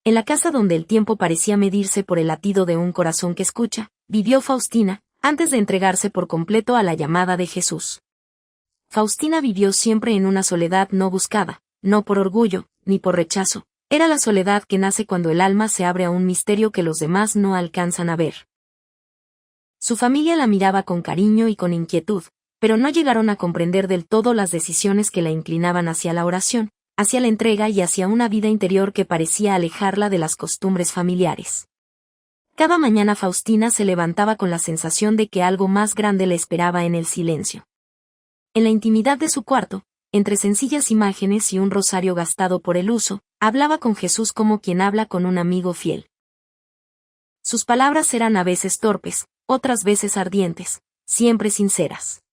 En la casa donde el tiempo parecía medirse por el latido de un corazón que escucha, vivió Faustina, antes de entregarse por completo a la llamada de Jesús. Faustina vivió siempre en una soledad no buscada, no por orgullo, ni por rechazo. Era la soledad que nace cuando el alma se abre a un misterio que los demás no alcanzan a ver. Su familia la miraba con cariño y con inquietud, pero no llegaron a comprender del todo las decisiones que la inclinaban hacia la oración, hacia la entrega y hacia una vida interior que parecía alejarla de las costumbres familiares. Cada mañana Faustina se levantaba con la sensación de que algo más grande le esperaba en el silencio. En la intimidad de su cuarto, entre sencillas imágenes y un rosario gastado por el uso, hablaba con Jesús como quien habla con un amigo fiel. Sus palabras eran a veces torpes, otras veces ardientes, siempre sinceras.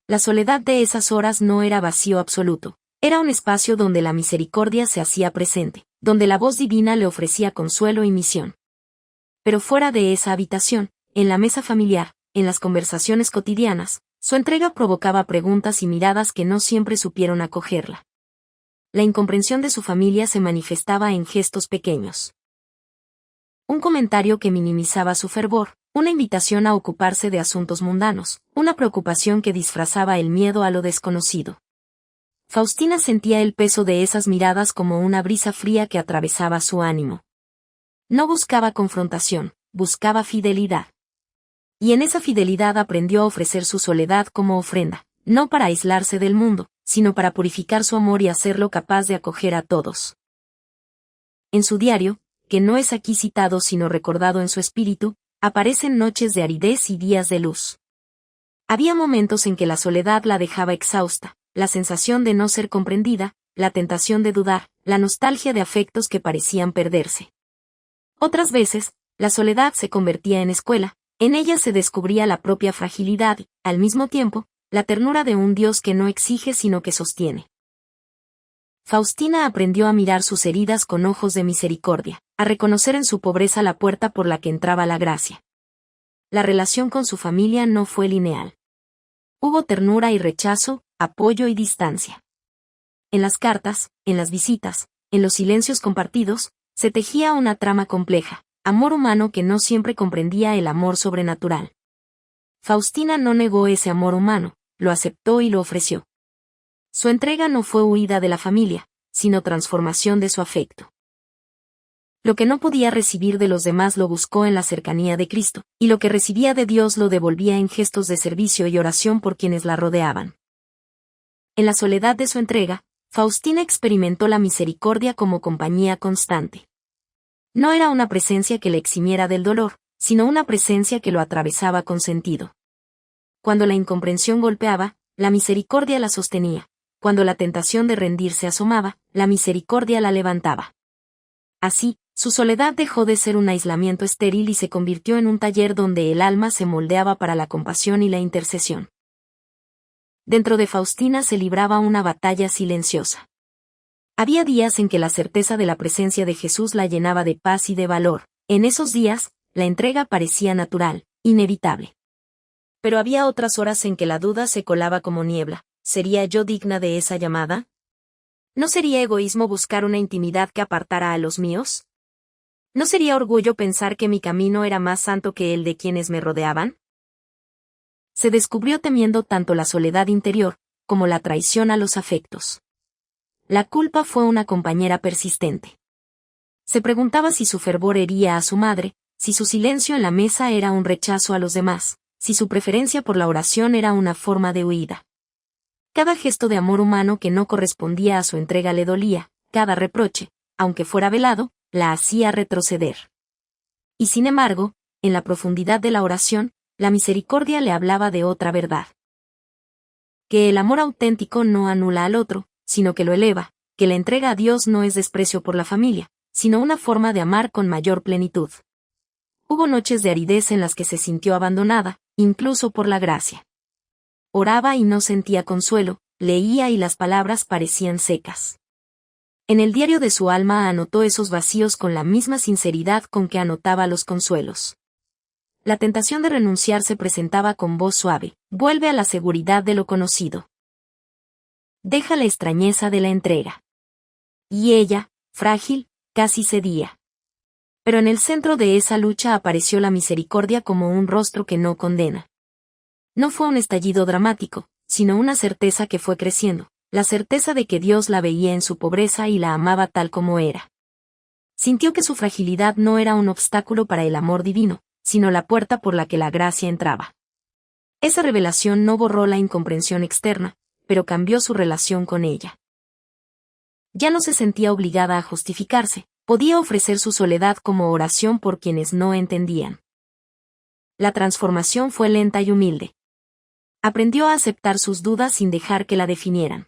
La soledad de esas horas no era vacío absoluto, era un espacio donde la misericordia se hacía presente, donde la voz divina le ofrecía consuelo y misión. Pero fuera de esa habitación, en la mesa familiar, en las conversaciones cotidianas, su entrega provocaba preguntas y miradas que no siempre supieron acogerla. La incomprensión de su familia se manifestaba en gestos pequeños. Un comentario que minimizaba su fervor, una invitación a ocuparse de asuntos mundanos, una preocupación que disfrazaba el miedo a lo desconocido. Faustina sentía el peso de esas miradas como una brisa fría que atravesaba su ánimo. No buscaba confrontación, buscaba fidelidad. Y en esa fidelidad aprendió a ofrecer su soledad como ofrenda, no para aislarse del mundo, sino para purificar su amor y hacerlo capaz de acoger a todos. En su diario, que no es aquí citado sino recordado en su espíritu, aparecen noches de aridez y días de luz. Había momentos en que la soledad la dejaba exhausta, la sensación de no ser comprendida, la tentación de dudar, la nostalgia de afectos que parecían perderse. Otras veces, la soledad se convertía en escuela, en ella se descubría la propia fragilidad y, al mismo tiempo, la ternura de un Dios que no exige sino que sostiene. Faustina aprendió a mirar sus heridas con ojos de misericordia, a reconocer en su pobreza la puerta por la que entraba la gracia. La relación con su familia no fue lineal. Hubo ternura y rechazo, apoyo y distancia. En las cartas, en las visitas, en los silencios compartidos, se tejía una trama compleja, amor humano que no siempre comprendía el amor sobrenatural. Faustina no negó ese amor humano, lo aceptó y lo ofreció. Su entrega no fue huida de la familia, sino transformación de su afecto. Lo que no podía recibir de los demás lo buscó en la cercanía de Cristo, y lo que recibía de Dios lo devolvía en gestos de servicio y oración por quienes la rodeaban. En la soledad de su entrega, Faustina experimentó la misericordia como compañía constante. No era una presencia que le eximiera del dolor, sino una presencia que lo atravesaba con sentido. Cuando la incomprensión golpeaba, la misericordia la sostenía. Cuando la tentación de rendirse asomaba, la misericordia la levantaba. Así, su soledad dejó de ser un aislamiento estéril y se convirtió en un taller donde el alma se moldeaba para la compasión y la intercesión. Dentro de Faustina se libraba una batalla silenciosa. Había días en que la certeza de la presencia de Jesús la llenaba de paz y de valor. En esos días, la entrega parecía natural, inevitable. Pero había otras horas en que la duda se colaba como niebla. ¿Sería yo digna de esa llamada? ¿No sería egoísmo buscar una intimidad que apartara a los míos? ¿No sería orgullo pensar que mi camino era más santo que el de quienes me rodeaban? Se descubrió temiendo tanto la soledad interior, como la traición a los afectos. La culpa fue una compañera persistente. Se preguntaba si su fervor hería a su madre, si su silencio en la mesa era un rechazo a los demás, si su preferencia por la oración era una forma de huida. Cada gesto de amor humano que no correspondía a su entrega le dolía, cada reproche, aunque fuera velado, la hacía retroceder. Y sin embargo, en la profundidad de la oración, la misericordia le hablaba de otra verdad. Que el amor auténtico no anula al otro, sino que lo eleva, que la entrega a Dios no es desprecio por la familia, sino una forma de amar con mayor plenitud. Hubo noches de aridez en las que se sintió abandonada, incluso por la gracia. Oraba y no sentía consuelo, leía y las palabras parecían secas. En el diario de su alma anotó esos vacíos con la misma sinceridad con que anotaba los consuelos. La tentación de renunciar se presentaba con voz suave, vuelve a la seguridad de lo conocido. Deja la extrañeza de la entrega. Y ella, frágil, casi cedía. Pero en el centro de esa lucha apareció la misericordia como un rostro que no condena. No fue un estallido dramático, sino una certeza que fue creciendo, la certeza de que Dios la veía en su pobreza y la amaba tal como era. Sintió que su fragilidad no era un obstáculo para el amor divino, sino la puerta por la que la gracia entraba. Esa revelación no borró la incomprensión externa, pero cambió su relación con ella. Ya no se sentía obligada a justificarse, podía ofrecer su soledad como oración por quienes no entendían. La transformación fue lenta y humilde. Aprendió a aceptar sus dudas sin dejar que la definieran.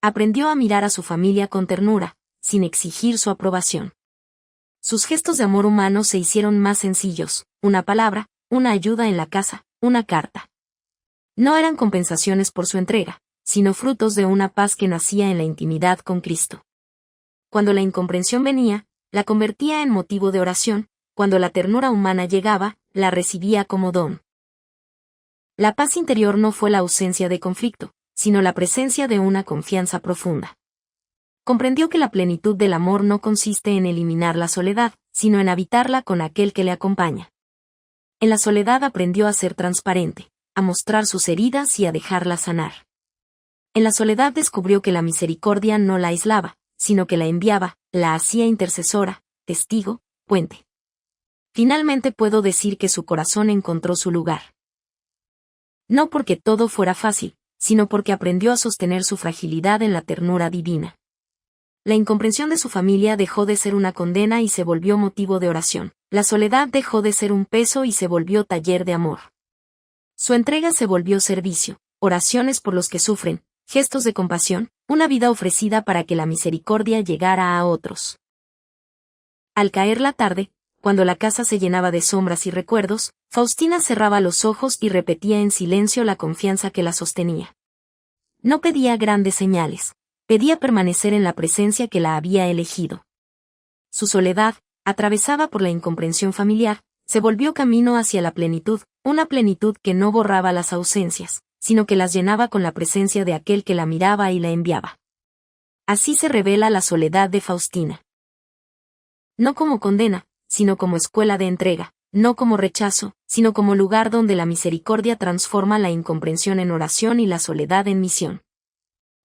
Aprendió a mirar a su familia con ternura, sin exigir su aprobación. Sus gestos de amor humano se hicieron más sencillos, una palabra, una ayuda en la casa, una carta. No eran compensaciones por su entrega, sino frutos de una paz que nacía en la intimidad con Cristo. Cuando la incomprensión venía, la convertía en motivo de oración, cuando la ternura humana llegaba, la recibía como don. La paz interior no fue la ausencia de conflicto, sino la presencia de una confianza profunda. Comprendió que la plenitud del amor no consiste en eliminar la soledad, sino en habitarla con aquel que le acompaña. En la soledad aprendió a ser transparente, a mostrar sus heridas y a dejarlas sanar. En la soledad descubrió que la misericordia no la aislaba, sino que la enviaba, la hacía intercesora, testigo, puente. Finalmente puedo decir que su corazón encontró su lugar. No porque todo fuera fácil, sino porque aprendió a sostener su fragilidad en la ternura divina. La incomprensión de su familia dejó de ser una condena y se volvió motivo de oración. La soledad dejó de ser un peso y se volvió taller de amor. Su entrega se volvió servicio, oraciones por los que sufren, gestos de compasión, una vida ofrecida para que la misericordia llegara a otros. Al caer la tarde, cuando la casa se llenaba de sombras y recuerdos, Faustina cerraba los ojos y repetía en silencio la confianza que la sostenía. No pedía grandes señales, pedía permanecer en la presencia que la había elegido. Su soledad, atravesada por la incomprensión familiar, se volvió camino hacia la plenitud, una plenitud que no borraba las ausencias, sino que las llenaba con la presencia de aquel que la miraba y la enviaba. Así se revela la soledad de Faustina. No como condena, sino como escuela de entrega, no como rechazo, sino como lugar donde la misericordia transforma la incomprensión en oración y la soledad en misión.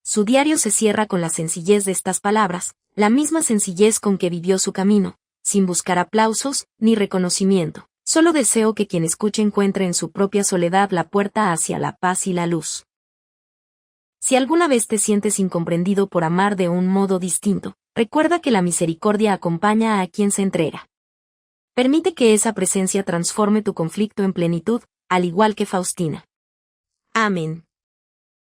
Su diario se cierra con la sencillez de estas palabras, la misma sencillez con que vivió su camino, sin buscar aplausos ni reconocimiento. Solo deseo que quien escuche encuentre en su propia soledad la puerta hacia la paz y la luz. Si alguna vez te sientes incomprendido por amar de un modo distinto, recuerda que la misericordia acompaña a quien se entrega. Permite que esa presencia transforme tu conflicto en plenitud, al igual que Faustina. Amén.